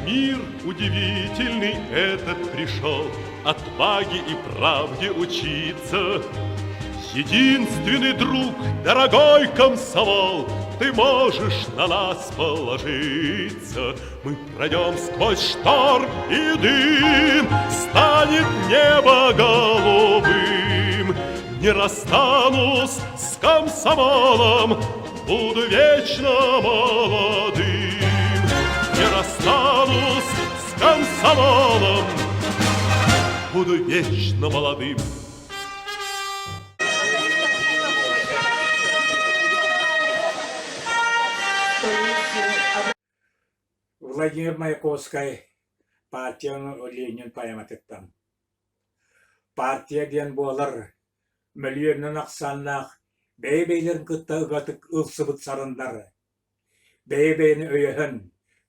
мир удивительный этот пришел, отваге и правде учиться. Единственный друг, дорогой комсомол, ты можешь на нас положиться. Мы пройдем сквозь шторм и дым, станет небо голубым. Не расстанусь с комсомолом, буду вечно молодым. Не расстанусь с комсомолом, буду вечно молодым. Владимир Маяковский партияны Ленин паяматыттан. Партия ден болар, миллионын ақсаннақ, бейбейлерін күтті ұғатық ұлсыбыт сарындары. Бейбейні өйіхін,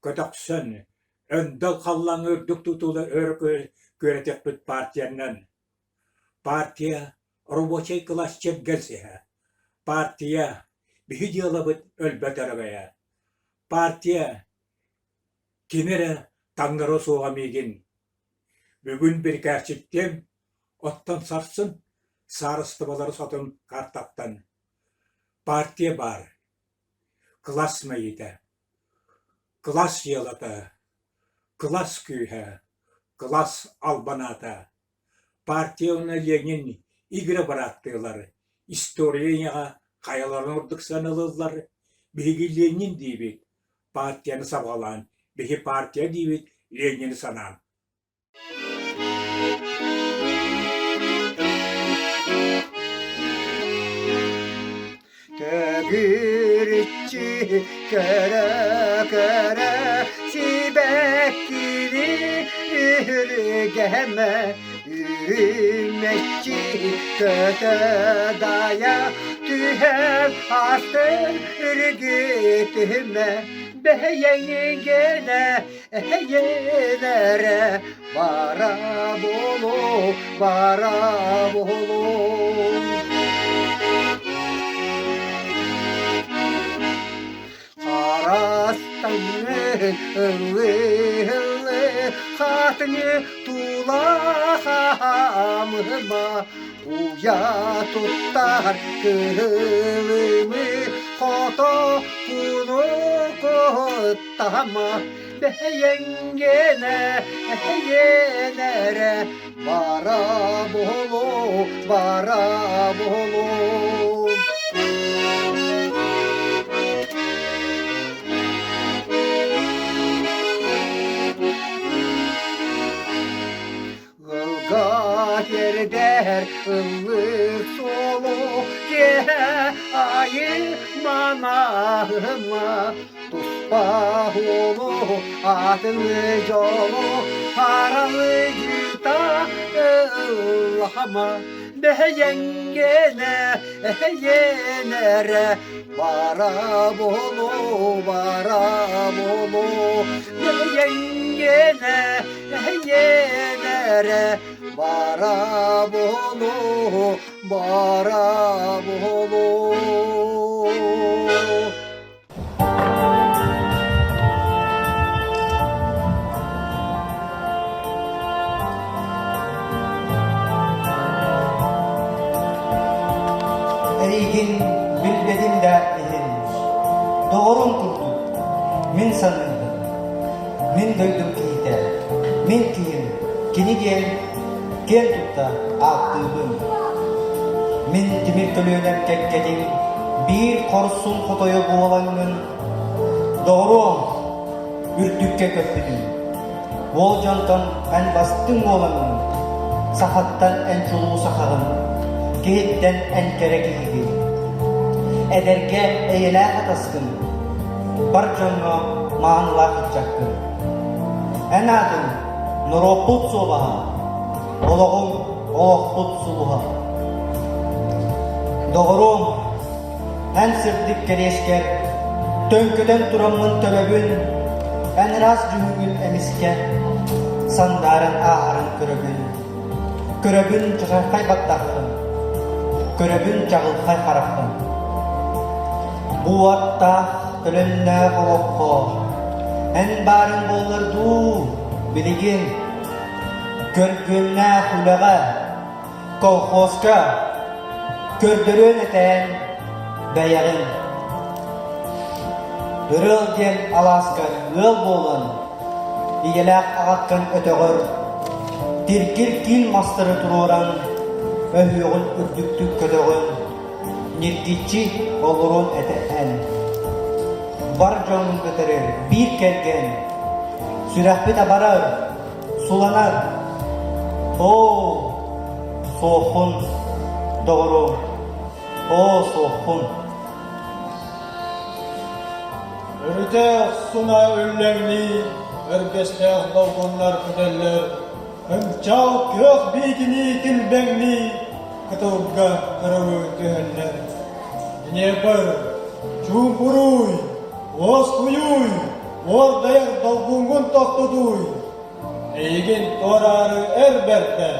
көтіқсын, өнділ қаллан өрдік тұтулы өр көретек бүт партиянын. Партия рабочий класс чергелсіға. Партия бүйдиялы бүт өлбәт арабая. Партия кенері таңнары соға меген. Бүгін бір кәшіктен оттан сарсын, сарысты балары сатын картақтан. Партия бар. Класс мәйді. Класс елата. Класс күйі. Класс албаната. Партия оны Ленин игры бараттылары. Историяға қаяларын ұрдық санылылары. Беги Ленин дейбет. Партияны сабғалан. Беги партия дейбет. Ленин санан. Tөгürütçü köre sibekkili ürgeme ürümekçi kötü daya tühem astır ürgütüme beğenigene eyenere bara bolu Arastanın ıvı hatını tulahamıma Uya tutar kılımı koto kunu kutama Beğengene eyenere bara bolu Yerder ılık solu ayı manahıma Tuspa hulu atını yolu paralı yuta ıllahama Beğengene eyenere bara bolu Beğengene eyenere bara bolu Eygin bilbedim de ehenmiş Doğrum kurdu Min sanırdım Min duydum kiyde Min kiyim Kini gel Ken tutta attığım Min timir tölünen kekkedim Bir korsun fotoyu buğalanın Doğru Ürtükке köpüdüm Volcantan en bastın olanın Sahattan en çoluğu sakalım Gehitten en kerekliği Ederge eyle hataskın Barcanla mağanlar gidecektim En adım Nuroput solaha Oloğum Oğput suluha Doğrum En sırtlık kereşker Tönküden turamın töbebün En raz cühüngül emiske Sandarın ağarın köröbün Köröbün çıkarkay battağın Köröbün çağılkay karafın Bu vatta Kölünne olokko en barın bolurdu biligin. Körgünne hulaga, kolhoska, kördürün eten bayagın. Dürül diyen alaskar ıl bolun, igelak ağatkan ötögör, dirkir kil mastırı tururan, öhüğün ürdüktük kötögün, nirgitçi olurun eten. Var canın götürür, bir kelgen, sürahbet barar, sulanar. O soğukun doğru, o soğukun. Örüte suna öllerni, örgesle dalgonlar kıdeller, hımçal kök bilgini kilbenni, kıtılga kırıvı göheller. Yine bir çumpuruy, oz kuyuy, ordayar dalgongun toktuduy. Eygin torarı erberde,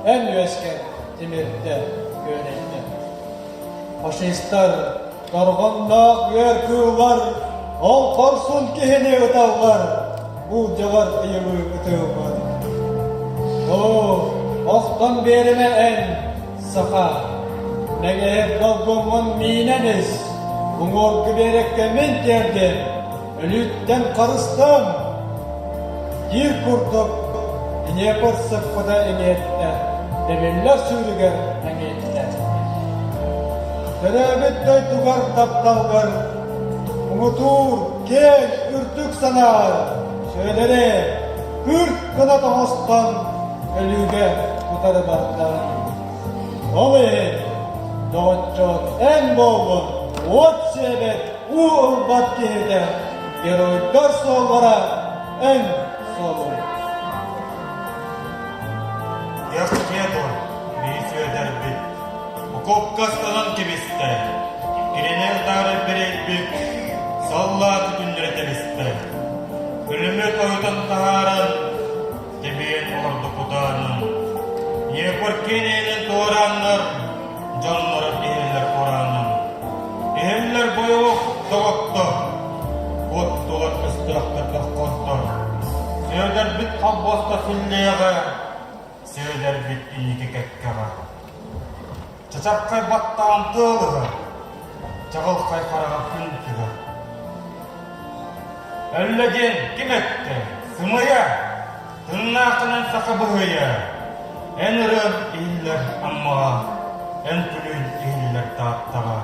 en yüesken timirde, gönelde. Faşistler, dargınlık yerküğüler, al korsun kehine ötavlar, bu cavar kıyımı ötavlar. O, oktan berime en saha, nege hep dalgımın mineniz, bunur güberekke men derdim, ölütten karıstam, yer kurtup, yine pırsık kuda iniyette, demirler sürüger engette. Terabette tugar taptalgar, umutur, kel, ürtük sanar, söylere, hürt kınat ağustan, ölüge tutarı bardan. Olayın, doğutçot en bolgun, ot sebep, u ılbat kehide, geroydar solvara, en solun. Яхтедо, бейсер дәрбит, окоп касталан кебесті, керене ұтары берелбік, саллаты күндіретелесті. Күлімет ойдан тағарын, тебейін оларды құтарының. Епір кенелін тоғыранлар, жанлары ehiller oranın. Ehiller boyu doğuktu, от толат өстіқтірлік қонтыр. Сөйдер бит қалбоста филлеға, сөйлер бит үйге кәккаға. Чачапқай баттаған тылығы, жағылқай қараған күнтігі. Өллеген кім етті? Сымыя, тыннақынан сақы бұғыя. Ән ұрын ейлер аммаға, ән күлін ейлер тағаттаға.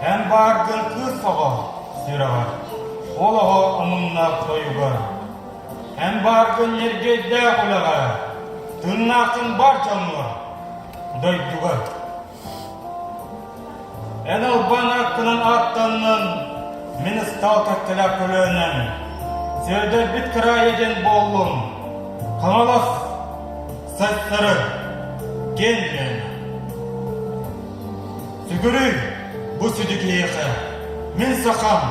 Ән барғын күз соға, сираға. Олаға ұмынна қойуға. Ән барғын ергейді құлаға. Тыннақын бар жануға, дойдуға. Ән албан аққынан аттаннан, мен ұстал кәттілі көлінен. Сөйдер бит кіра еден болуым. Қамалас, сәттірі, кенген. Сүгірі, бұ сүдікі еқі. Мен сақам,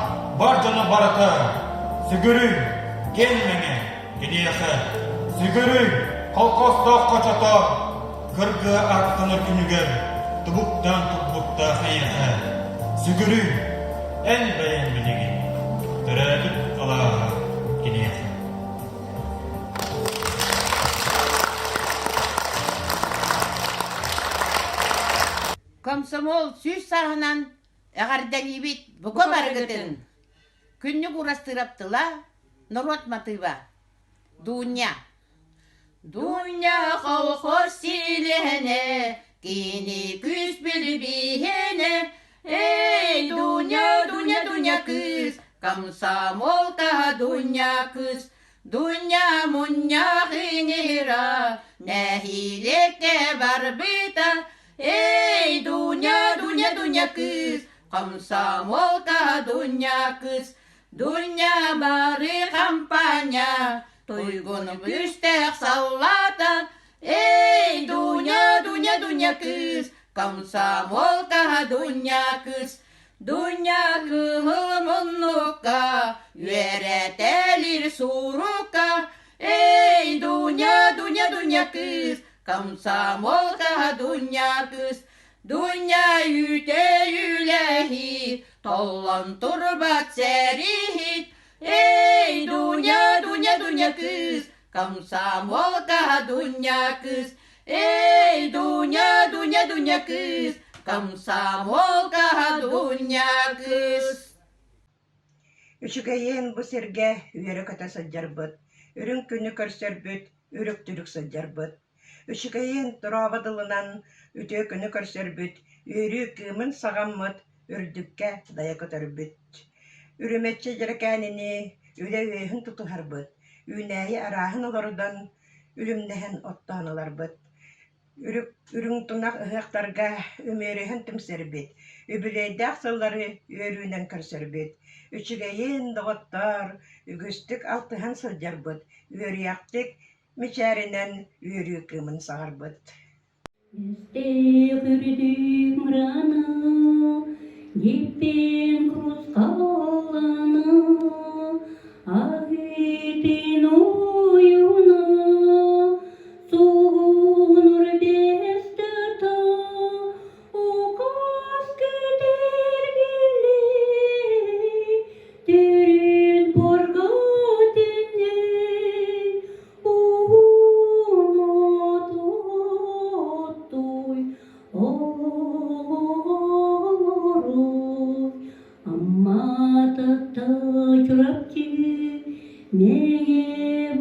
бар жаны барата. Сүгірі, кенмеңе, кенеқі. Сүгірі, қалқаста қачата. Кіргі аттаныр күнігер. Тұбуқтан тұбуқта қайеқі. Сүгірі, ән бәйін білеген. Түрәбіт қалаға, кенеқі. Комсомол сүз сарғынан әғардан ебет бұға барғытын. Күнні құрастыраптыла народ матыва. Дуня. Дуня қолқос силене, кені күз білбейіне. Эй, дуня, дуня, дуня күз, комсомолка дуня күз. Дуня мұня ғинера, нәхилекте бар біта. Эй, дуня, дуня, дуня күз, комсомолка дуня күз. Дуня бары компания, тойгон бүстек саллата. Эй, дуня, дуня, дуня күз, комсомолка дуня күз. Дуня кылымынука, үйретелер сурука. Эй, дуня, дуня, дуня күз, комсомолка дуня күз. Дуня үйте үйләхи, толлан турбат сәрихит. эй, Дуня, Дуня, Дуня кыз, комсомолка Дуня кыз, эй, Дуня, Дуня, Дуня кыз, комсомолка Дуня кыз. Үчүгэйен бу серге үөрө көтө сылдьарбыт, үрүн күнү көрсөрбүт, үрүк түрүк сылдьарбыт. Үчүгэйен тураабадылынан үтө күнү көрсөрбүт, үөрүү кыымын сагаммыт, үрдүккэ дая көтөрбүт. Үрүмечче жерекэнини үле үөһүн тутуһарбыт, үүнээйи арааһын олорудан үлүмнэһэн оттооноларбыт. Үрүң тунах ыһыахтарга өмөрөһөн түмсербит, үбүлэйдээх сыллары үөрүүнэн көрсөрбүт. Үчүгэйин доҕоттор үгүстүк алтыһан сылдьарбыт, үөрүяхтык мичээринэн үөрүү кыымын саҕарбыт. Este hürdük mrana, yippin kruskalana, ahitin uyuna, suğunur bestata, ukas ketergili, terin porgatinde, unototoy, oroy, amma tatta çorapçı, neye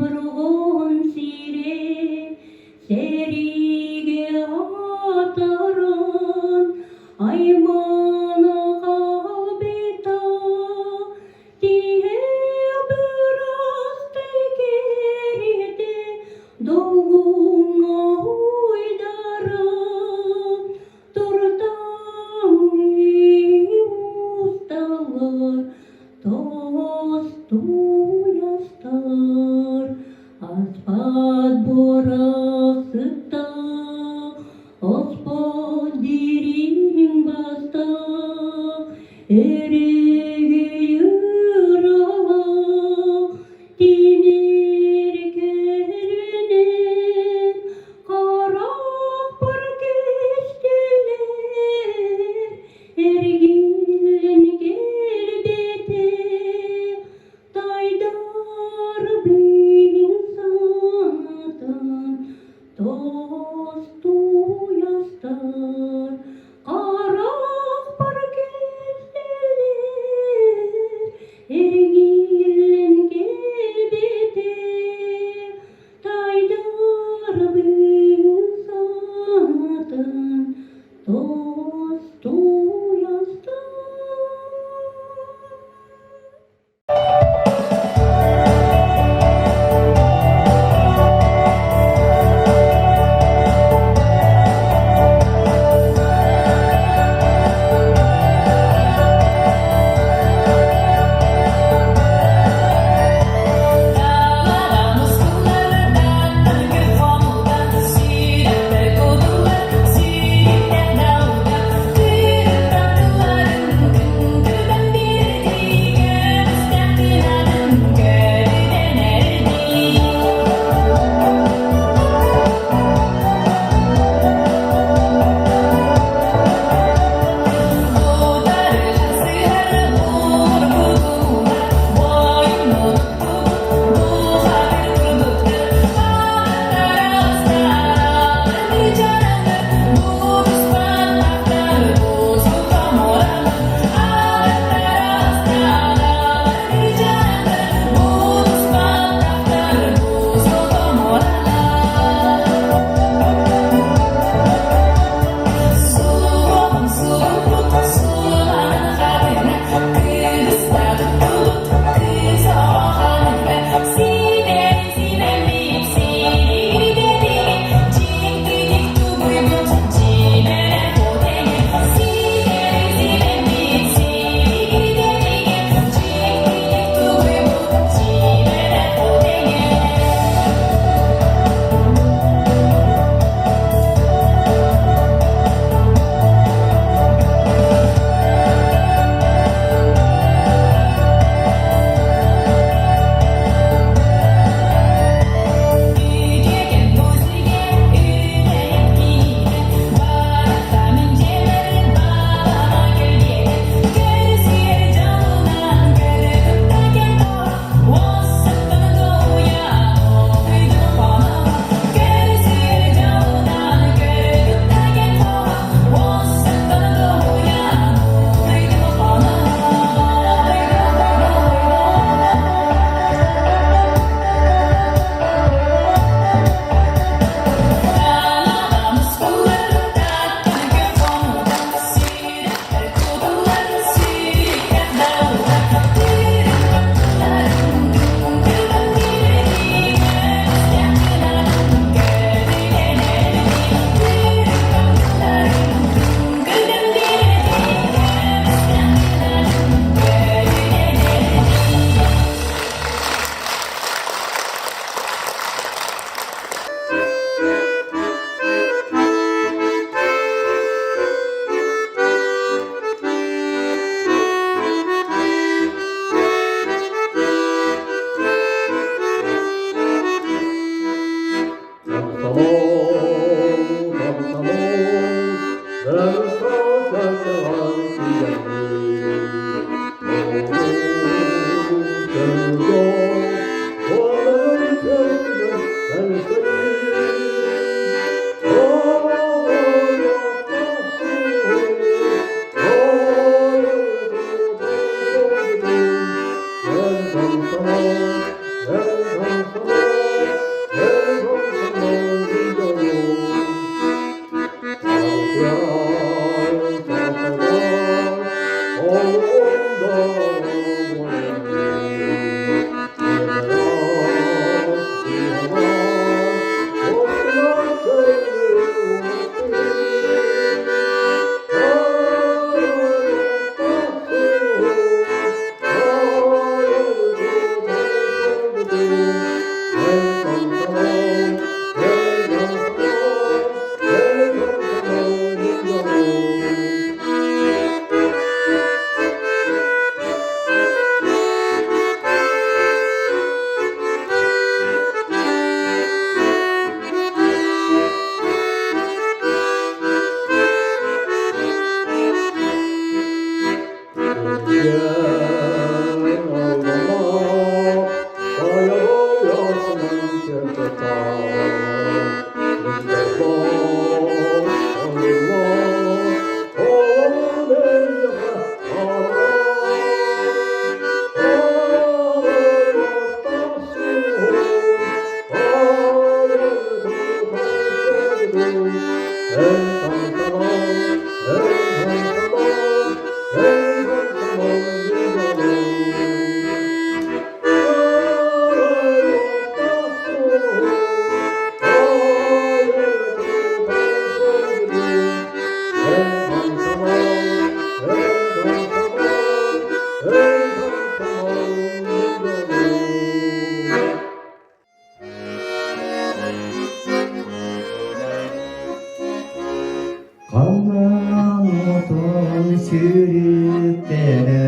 Kalanotun sürüklere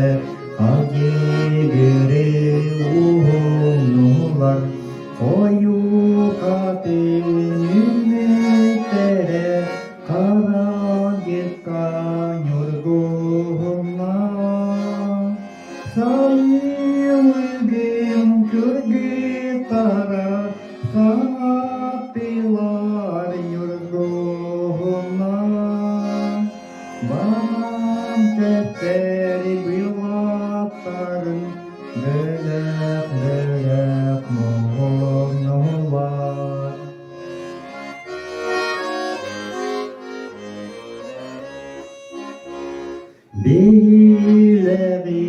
acı göre uğurlular. Koyu kapın ümitlere karanlıkta yorgunlar. Sayılgın kırgıtlara sanatlılar yorgunlar. Banan teperi gülapların bölek bölek moğonu var. Birileri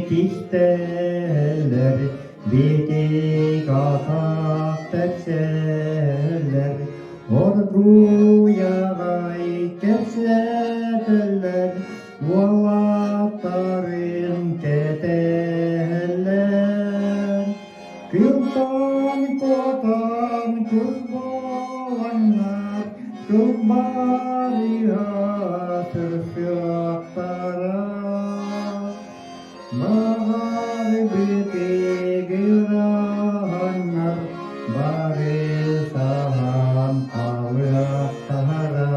kişteler, bitik atak tepseler, orduya gay kesseler, valakların keteler. Kıltan kotan kız boğanlar, kız bariya tırfıyaktara. Bahar biti gırahanlar, bari sahan avyaktara.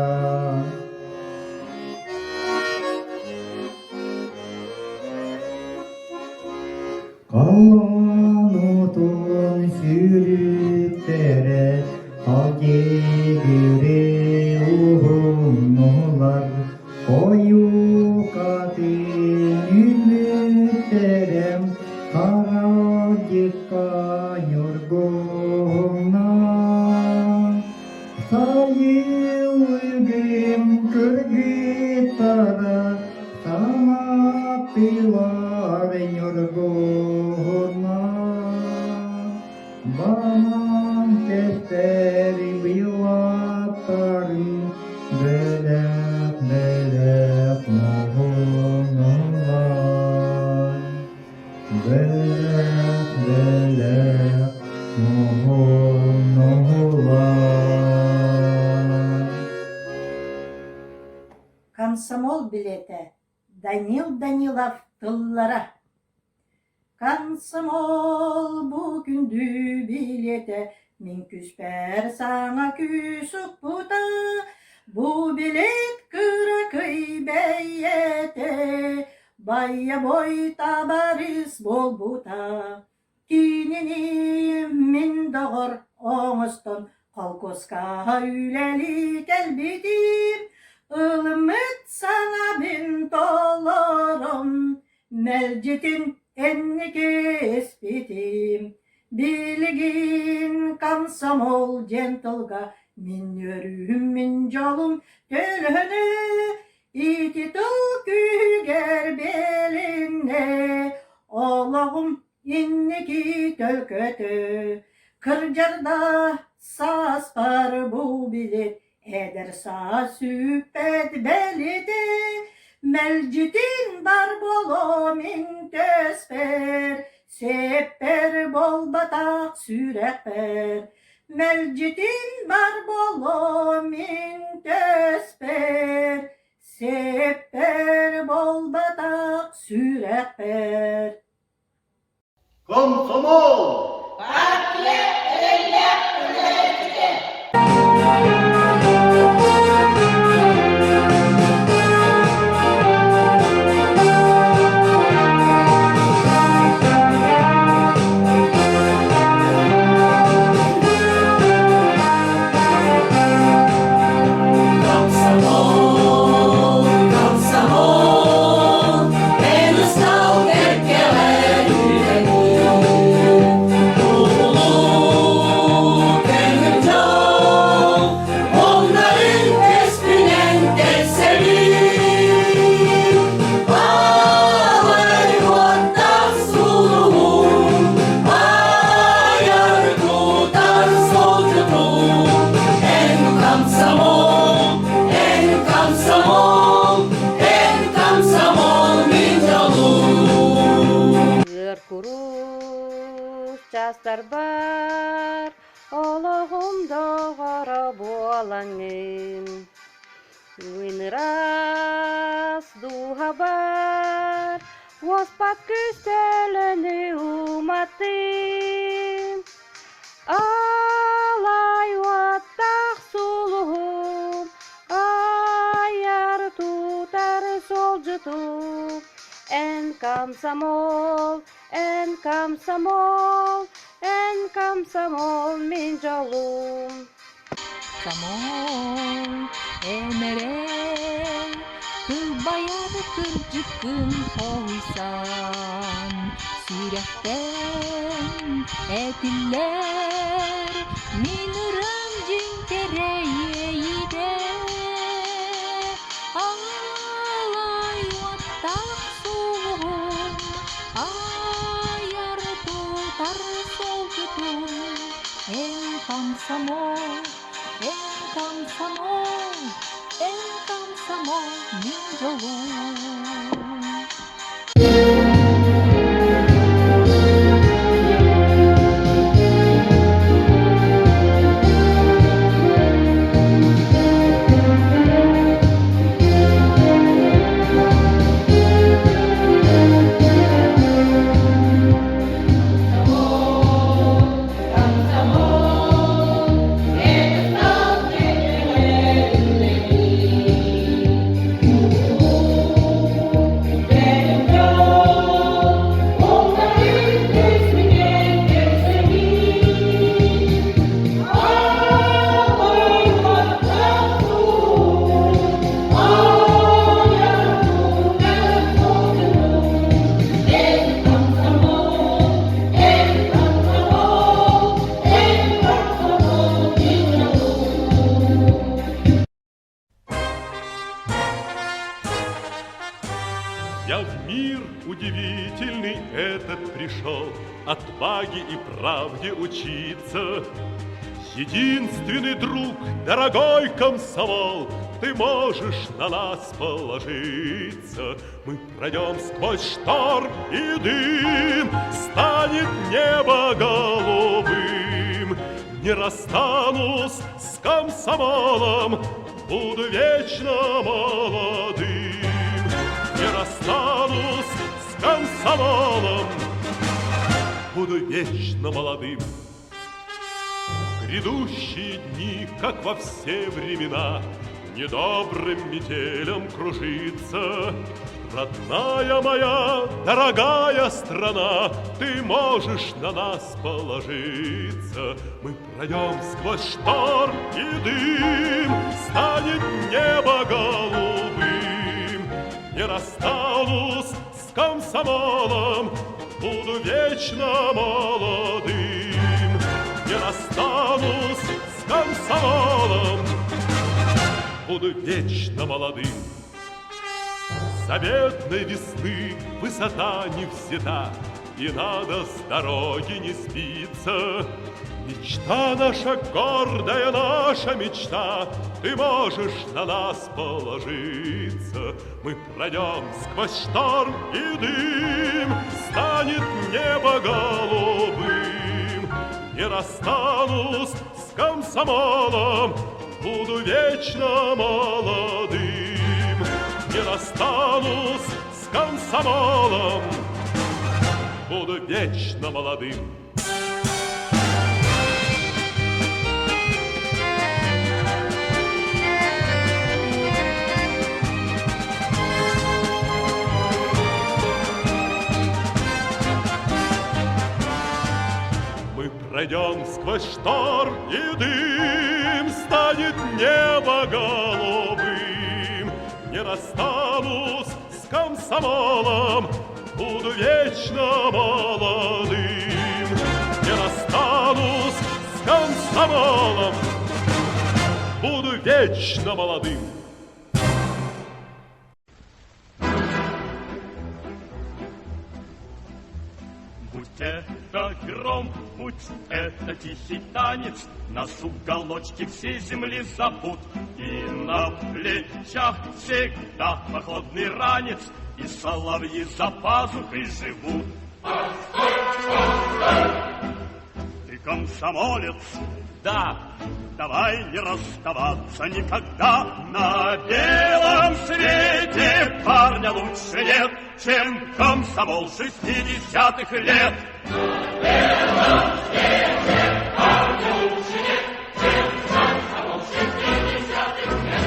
Kalanotun sürüklere acı göre uğurlular. Koyu kapın ümitlere karanlıkta yorgunlar. Sayılgın kırgıtlara sanatlılar yorgunlar. Banan testleri bilapların bölek bölek moğonu var. Bölek bölek moğonu var. Комсомол билеті Данил Данилов тыллара. Комсомол бүгінді билеті мен күспер саңа күсік бұта. Бұл билет күрәкөй бәйеті байя бой табарыз бол бұта. Кинені мен дағыр оңыстын қалкосқа үйләлі кәлбетім. Ilmıt sana bin dolarım, melcetin enniki espitim. Bilgin komsomol gentle'ga Min yörüm, min jolum tölhönü, iti tıl küger beline. Oğlum inniki tölkötü, kırcarda sas var bu bilir. Eder sas süppet belide, melcidin bar bolo min tösper, sepper bol batak sürekper. Melcidin bar bolo min tösper, sepper bol batak sürekper. Комсомол! Çastar bar, Allah'ım doğara boğalanın. Winras du habar, Waspat küsteleni umatin. Alay watak suluhum, ayar tutar solcutuk. En kamsamol, en kamsamol min jolum. Kamol emere kıl bayar kırcıkın hoysan sürekten etiller minırın cinkereye yide alay vatak suluhum ayar tutar sol tutu en kamsamol en kamsamol min jolum. Я в мир удивительный этот пришел, отваге и правде учиться. Единственный друг, дорогой комсомол, ты можешь на нас положиться. Мы пройдем сквозь шторм и дым, станет небо голубым. Не расстанусь с комсомолом, буду вечно молодым. Не расстанусь с комсомолом, буду вечно молодым. Грядущие дни, как во все времена, недобрым метелем кружится. Родная моя, дорогая страна, ты можешь на нас положиться. Мы пройдем сквозь шторм и дым, станет небо голубым. Не расстанусь с комсомолом, буду вечно молодым. Не расстанусь с с комсомолом. Буду вечно молодым. Заветной весны высота не взята, и надо с дороги не сбиться. Мечта наша, гордая наша мечта, ты можешь на нас положиться. Мы пройдем сквозь шторм и дым, станет небо голубым. Не расстанусь с комсомолом, буду вечно молодым. Не расстанусь с комсомолом, буду вечно молодым. Мы пройдем сквозь шторм и дым, станет небо голубым. Не расстанусь с комсомолом, буду вечно молодым. Не расстанусь с комсомолом, буду вечно молодым. Будь это гром, будь это тихий танец, нас уголочки всей земли зовут, и на плечах всегда походный ранец, и соловьи за пазухой живут. Ты комсомолец, да, давай не расставаться никогда. На белом свете парня лучше нет, чем комсомол 60-х лет. На белом свете парня лучше нет, чем комсомол 60-х лет.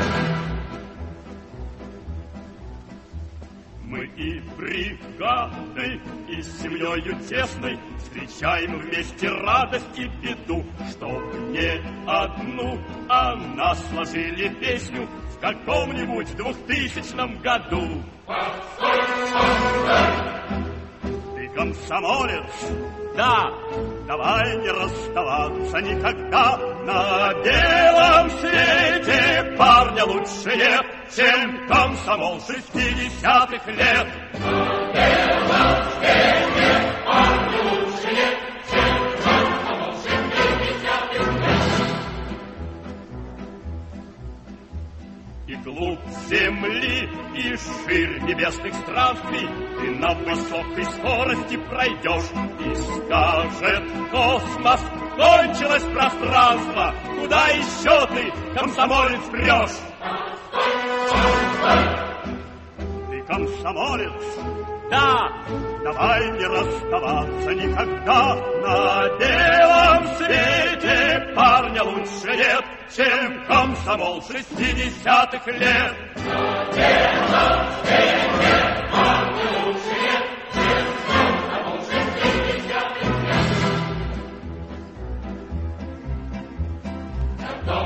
Мы и бригадой, и с семьёю тесной встречаем вместе радость и беду, чтоб не одну, а нас сложили песню в каком-нибудь 2000 году. Ты комсомолец, да, давай не расставаться никогда. На белом свете парня лучше нет, чем комсомол 60-х лет. На белом свете парня лучше нет, чем комсомол 60-х лет. И глубь земли, и ширь небесных странствий ты на высокой скорости пройдешь, и скажет космос: кончилось пространство, куда еще ты, комсомолец, прешь? Ты комсомолец, да, давай не расставаться никогда. На белом свете парня лучше нет, чем комсомол 60-х лет. На белом свете парня лучше нет, чем комсомол 60-х лет. Кто,